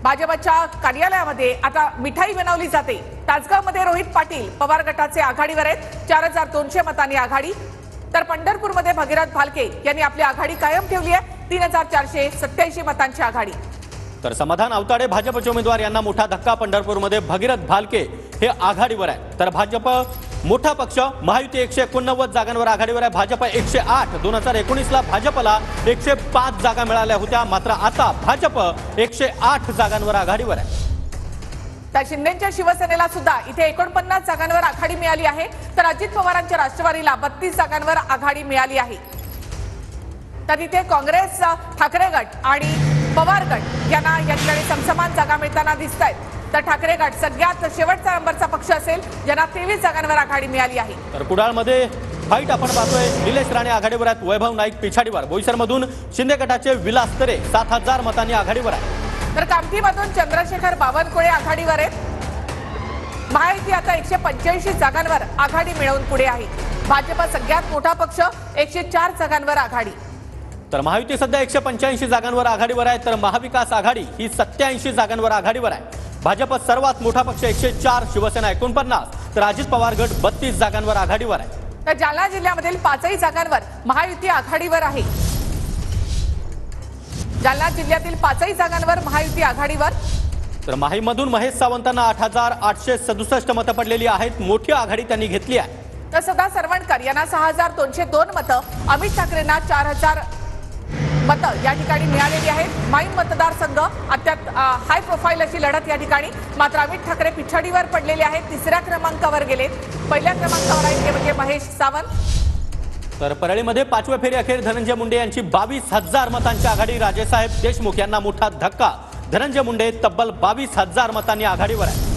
भाजपच्या कार्यालयामध्ये आता मिठाई बनवली जाते। तासगावमध्ये रोहित पाटील पवार गटाचे आघाडीवर आहेत, 4200 मतांनी आघाडी। तर पंढरपूरमध्ये भगीरथ भालके यांनी आपली आघाडी कायम ठेवली आहे, 3487 मतांची आघाडी। तर समाधान आवताडे भाजपचे उमेदवार यांना मोठा धक्का। पंढरपूरमध्ये भगीरथ भालके हे आघाडीवर आहे। तर भाजप मोठा पक्ष महायुती 189 जागांवर आघाडीवर आहे। भाजप 108। 2019ला भाजपला 105 जागा मिळाल्या होत्या, मात्र आता भाजप 108 जागांवर आघाडीवर आहे। तर शिंदेच्या शिवसेनेला सुद्धा इथे 49 जागांवर आघाडी मिळाली आहे। तर अजित पवारांच्या राष्ट्रवादीला 32 जागांवर आघाडी मिळाली आहे। तर इथे काँग्रेस, ठाकरे गट आणि पवार गट यांना या ठिकाणी समसमान जागा मिळताना दिसत आहेत। तर ठाकरे गट सगळ्यात शेवटचा नंबरचा पक्ष असेल, ज्यांना 23 जागांवर आघाडी मिळाली आहे। तर कुडाळमध्ये फाईट आपण पाहतोय। निलेश राणे आघाडीवर आहेत, वैभव नाईक पिछाडीवर। बोईसरमधून शिंदे गटाचे विलास तरे 7000 मतांनी आघाडीवर आहे। तर कामठीमधून चंद्रशेखर बावनकुळे आघाडीवर आहेत। महायुती आता 185 जागांवर आघाडी मिळवून पुढे आहे। भाजप सगळ्यात मोठा पक्ष 104 जागांवर आघाडी। तर महायुती सध्या 185 जागांवर आघाडीवर आहे, तर महाविकास आघाडी ही 87 जागांवर आघाडीवर आहे। भाजप सर्वात मोठा पक्ष 104, शिवसेना 49, तर अजित पवार गट 32 जागांवर आघाडीवर आहे। तर जालना जिल्ह्यामधील 5 जागांवर महायुती आघाडीवर आहे। जालना जिल्ह्यातील 5 जागांवर महायुती आघाडीवर। तर माहीमधून महेश सावंतांना 8867 मतं पडलेली आहेत। मोठी आघाडी त्यांनी घेतली आहे। तर सदा सरवणकर यांना 6202 मतं, अमित ठाकरेंना 4000 मतं या ठिकाणी मिळालेली आहेत। माहीम मतदारसंघ अत्यंत हाय प्रोफाईल अशी लढत या ठिकाणी, मात्र अमित ठाकरे पिछाडीवर पडलेले आहेत, 3ऱ्या क्रमांकावर गेलेत। पहिल्या क्रमांकावर आहेत ते म्हणजे महेश सावंत। तर परळीमध्ये 5व्या फेरी अखेर धनंजय मुंडे यांची 22000 मतांची आघाडी। राजेसाहेब देशमुख यांना मोठा धक्का। धनंजय मुंडे तब्बल 22000 मतांनी आघाडीवर आहे।